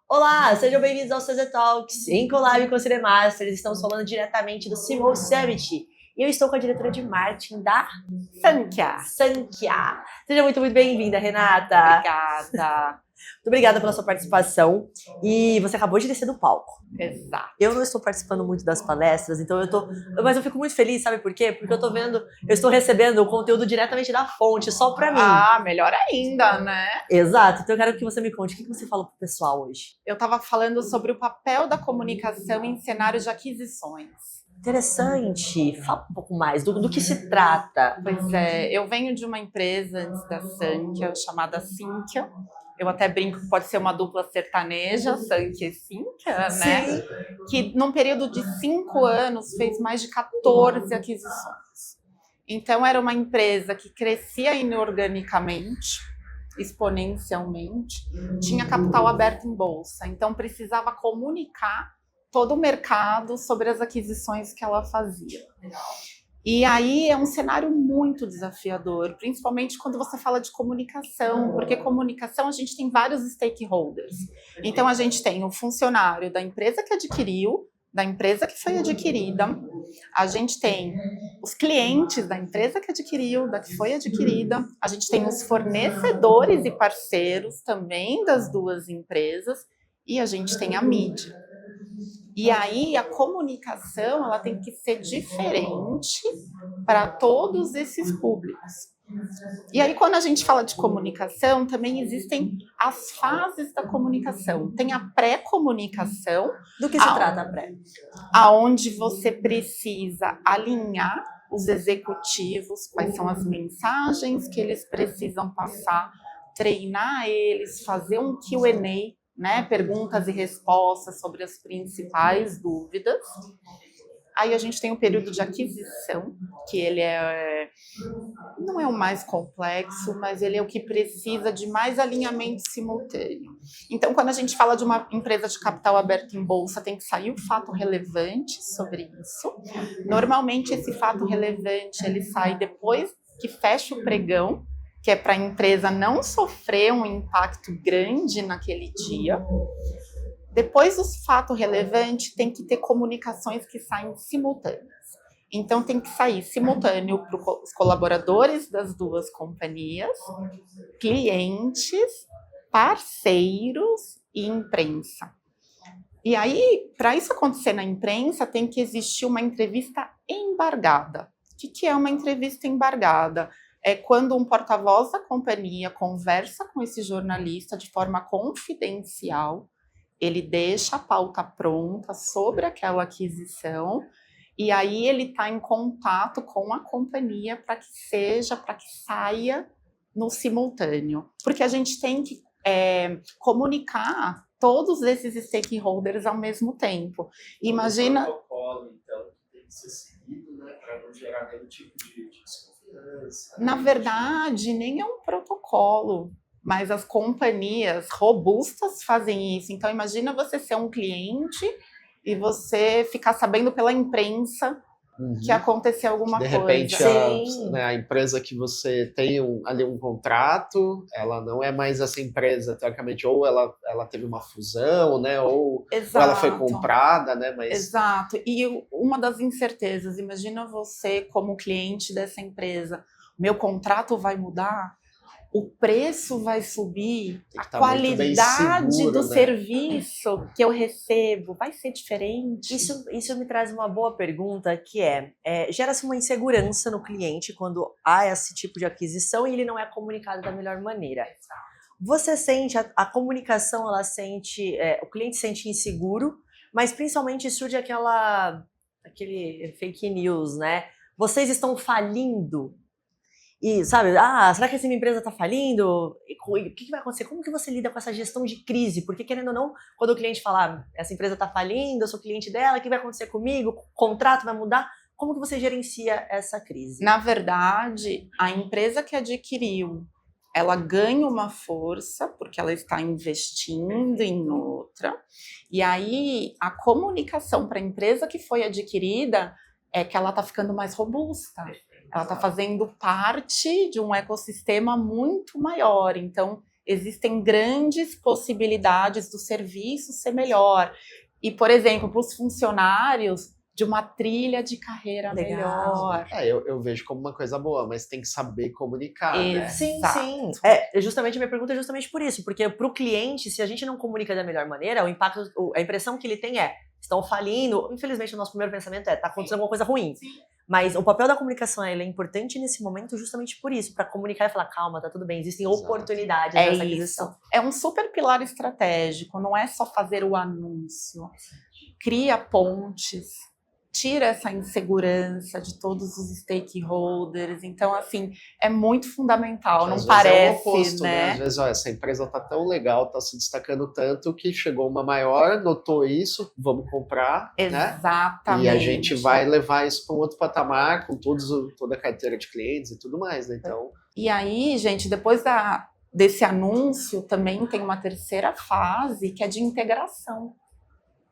Olá, sejam bem-vindos ao CZ Talks, em collab com o Cinemasters. Estamos falando diretamente do Civil Summit. E eu estou com a diretora de marketing da Sankia. Seja muito bem-vinda, Renata. Obrigada. Muito obrigada pela sua participação. E você acabou de descer do palco. Exato. Eu não estou participando muito das palestras, então mas eu fico muito feliz, sabe por quê? Porque eu estou recebendo o conteúdo diretamente da fonte, só pra mim. Ah, melhor ainda, né? Exato. Então eu quero que você me conte, o que você falou pro pessoal hoje? Eu estava falando sobre o papel da comunicação em cenários de aquisições. Interessante. Fala um pouco mais do que se trata. Pois é, eu venho de uma empresa antes da Sankia, chamada Sinqia. Eu até brinco que pode ser uma dupla sertaneja, Sankia e Sinqia, né? Sim. Que num período de 5 anos fez mais de 14 aquisições. Então era uma empresa que crescia inorganicamente, exponencialmente, tinha capital aberto em bolsa, então precisava comunicar todo o mercado sobre as aquisições que ela fazia. E aí é um cenário muito desafiador, principalmente quando você fala de comunicação, porque comunicação a gente tem vários stakeholders. Então a gente tem o funcionário da empresa que adquiriu, da empresa que foi adquirida, a gente tem os clientes da empresa que adquiriu, da que foi adquirida, a gente tem os fornecedores e parceiros também das duas empresas e a gente tem a mídia. E aí a comunicação ela tem que ser diferente para todos esses públicos. E aí quando a gente fala de comunicação, também existem as fases da comunicação. Tem a pré-comunicação. Do que se trata a pré? Aonde você precisa alinhar os executivos, quais são as mensagens que eles precisam passar, treinar eles, fazer um Q&A, né, perguntas e respostas sobre as principais dúvidas. Aí a gente tem o período de aquisição, que ele não é o mais complexo, mas ele é o que precisa de mais alinhamento simultâneo. Então, quando a gente fala de uma empresa de capital aberto em bolsa, tem que sair um fato relevante sobre isso. Normalmente, esse fato relevante ele sai depois que fecha o pregão, que é para a empresa não sofrer um impacto grande naquele dia. Depois do fato relevante, tem que ter comunicações que saem simultâneas. Então, tem que sair simultâneo para os colaboradores das duas companhias, clientes, parceiros e imprensa. E aí, para isso acontecer na imprensa, tem que existir uma entrevista embargada. O que é uma entrevista embargada? É quando um porta-voz da companhia conversa com esse jornalista de forma confidencial, ele deixa a pauta pronta sobre aquela aquisição e aí ele está em contato com a companhia para que saia no simultâneo. Porque a gente tem que comunicar todos esses stakeholders ao mesmo tempo. Imagina... O protocolo, então, tem que ser seguido, né, para não gerar nenhum tipo de desconfiança. Na verdade, nem é um protocolo. Mas as companhias robustas fazem isso. Então, imagina você ser um cliente e você ficar sabendo pela imprensa que aconteceu alguma coisa. De repente, a empresa que você tem ali um contrato, ela não é mais essa empresa, teoricamente, ou ela teve uma fusão, né, ou ela foi comprada, né? Mas... Exato. E uma das incertezas, imagina você como cliente dessa empresa, meu contrato vai mudar? O preço vai subir, a qualidade seguro, do serviço que eu recebo vai ser diferente. Isso me traz uma boa pergunta, que gera-se uma insegurança no cliente quando há esse tipo de aquisição e ele não é comunicado da melhor maneira. Você sente, a comunicação, o cliente sente inseguro, mas principalmente surge aquele fake news, né? Vocês estão falindo. E, sabe, será que essa minha empresa está falindo? O que vai acontecer? Como que você lida com essa gestão de crise? Porque, querendo ou não, quando o cliente fala, essa empresa está falindo, eu sou cliente dela, o que vai acontecer comigo? O contrato vai mudar? Como que você gerencia essa crise? Na verdade, a empresa que adquiriu, ela ganha uma força, porque ela está investindo em outra. E aí, a comunicação para a empresa que foi adquirida é que ela está ficando mais robusta. Ela está fazendo parte de um ecossistema muito maior. Então, existem grandes possibilidades do serviço ser melhor. E, por exemplo, para os funcionários, de uma trilha de carreira melhor. Eu vejo como uma coisa boa, mas tem que saber comunicar, né? Sim. Justamente a minha pergunta é justamente por isso, porque para o cliente, se a gente não comunica da melhor maneira, o impacto, a impressão que ele tem estão falindo. Infelizmente, o nosso primeiro pensamento está acontecendo alguma coisa ruim. Sim. Mas o papel da comunicação é importante nesse momento justamente por isso, para comunicar e falar, calma, tá tudo bem, existem oportunidades nessa aquisição. É um super pilar estratégico, não é só fazer o anúncio. Cria pontes, tira essa insegurança de todos os stakeholders. Então, assim, é muito fundamental, não parece, oposto, né? Às vezes, essa empresa tá tão legal, tá se destacando tanto, que chegou uma maior, notou isso, vamos comprar, exatamente, né? E a gente vai levar isso para um outro patamar, com toda a carteira de clientes e tudo mais, né? Então... E aí, gente, depois desse anúncio, também tem uma terceira fase, que é de integração,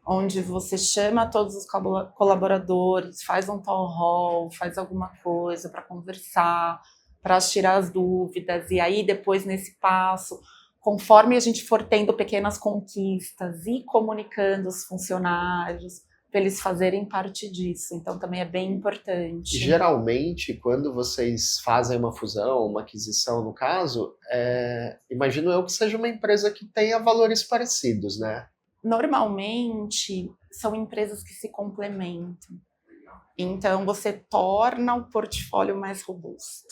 onde você chama todos os colaboradores, faz um town hall, faz alguma coisa para conversar, para tirar as dúvidas, e aí depois nesse passo, conforme a gente for tendo pequenas conquistas e comunicando os funcionários, para eles fazerem parte disso, então também é bem importante. Geralmente, quando vocês fazem uma fusão, uma aquisição no caso, imagino eu que seja uma empresa que tenha valores parecidos, né? Normalmente, são empresas que se complementam. Então, você torna o portfólio mais robusto.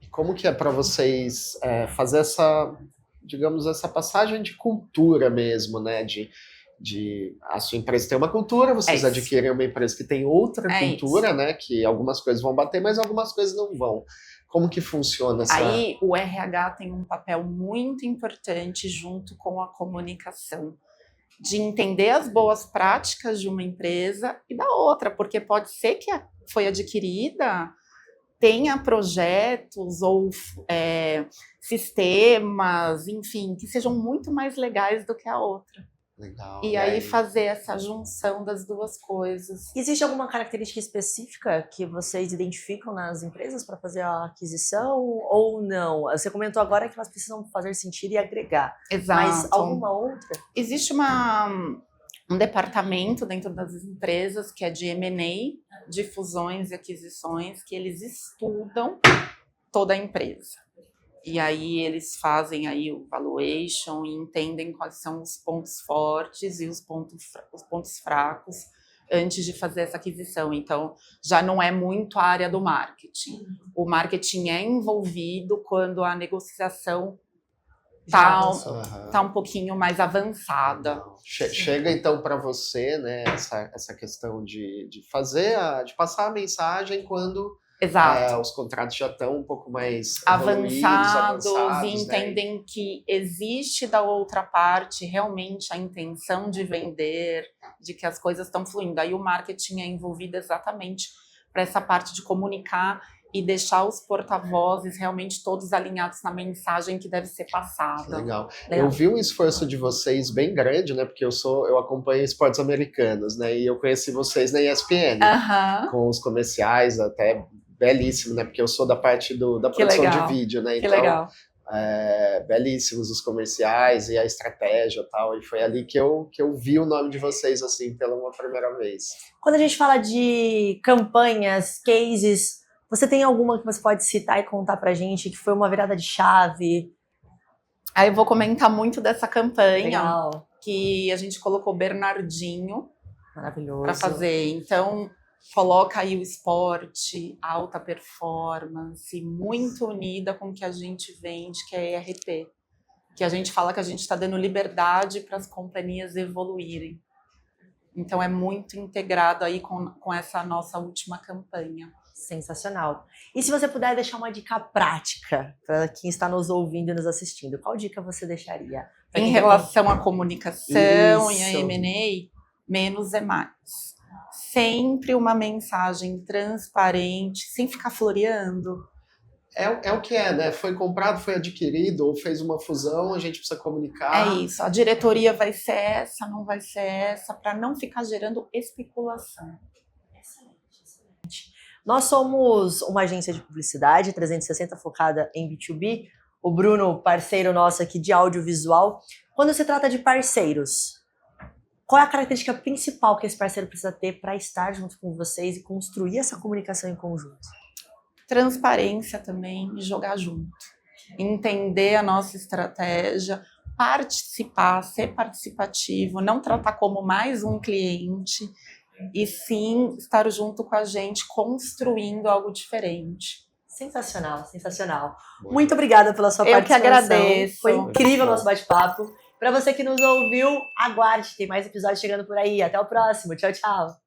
E como que é para vocês fazer essa, digamos, essa passagem de cultura mesmo, né? De a sua empresa tem uma cultura, vocês adquirem uma empresa que tem outra cultura, né? Que algumas coisas vão bater, mas algumas coisas não vão. Como que funciona essa... Aí o RH tem um papel muito importante junto com a comunicação, de entender as boas práticas de uma empresa e da outra, porque pode ser que foi adquirida, tenha projetos ou sistemas, enfim, que sejam muito mais legais do que a outra. Legal. E aí fazer essa junção das duas coisas. Existe alguma característica específica que vocês identificam nas empresas para fazer a aquisição ou não? Você comentou agora que elas precisam fazer sentido e agregar. Exato. Mas alguma outra? Existe um departamento dentro das empresas que é de M&A, de fusões e aquisições, que eles estudam toda a empresa. E aí eles fazem aí o valuation e entendem quais são os pontos fortes e os pontos fracos antes de fazer essa aquisição. Então, já não é muito a área do marketing. O marketing é envolvido quando a negociação está um pouquinho mais avançada. Chega então para você, né, essa questão de passar a mensagem quando... Exato. Os contratos já estão um pouco mais avançados e né? entendem que existe da outra parte realmente a intenção de vender, de que as coisas estão fluindo. Aí o marketing é envolvido exatamente para essa parte de comunicar e deixar os porta-vozes realmente todos alinhados na mensagem que deve ser passada. Legal. Eu vi um esforço de vocês bem grande, né? Porque eu acompanho esportes americanos, né? E eu conheci vocês na ESPN, com os comerciais até belíssimo, né? Porque eu sou da parte da produção de vídeo, né? Que legal. Belíssimos os comerciais e a estratégia e tal. E foi ali que eu vi o nome de vocês, assim, pela uma primeira vez. Quando a gente fala de campanhas, cases, você tem alguma que você pode citar e contar pra gente que foi uma virada de chave? Aí eu vou comentar muito dessa campanha. Legal. Que a gente colocou Bernardinho para fazer. Então, coloca aí o esporte, alta performance, muito unida com o que a gente vende, que é ERP. Que a gente fala que a gente está dando liberdade para as companhias evoluírem. Então, é muito integrado aí com essa nossa última campanha. Sensacional. E se você puder deixar uma dica prática para quem está nos ouvindo e nos assistindo, qual dica você deixaria? Em relação à comunicação e a M&A, menos é mais. Sempre uma mensagem transparente, sem ficar floreando. É o que é, né? Foi comprado, foi adquirido, ou fez uma fusão, a gente precisa comunicar. É isso, a diretoria vai ser essa, não vai ser essa, para não ficar gerando especulação. Nós somos uma agência de publicidade 360 focada em B2B. o Bruno, parceiro nosso aqui de audiovisual. Quando se trata de parceiros, qual é a característica principal que esse parceiro precisa ter para estar junto com vocês e construir essa comunicação em conjunto? Transparência também e jogar junto. Entender a nossa estratégia, participar, ser participativo, não tratar como mais um cliente e sim estar junto com a gente construindo algo diferente. Sensacional, sensacional. Muito obrigada pela sua participação. Eu que agradeço. Foi incrível o nosso bate-papo. Para você que nos ouviu, aguarde, tem mais episódios chegando por aí. Até o próximo. Tchau, tchau.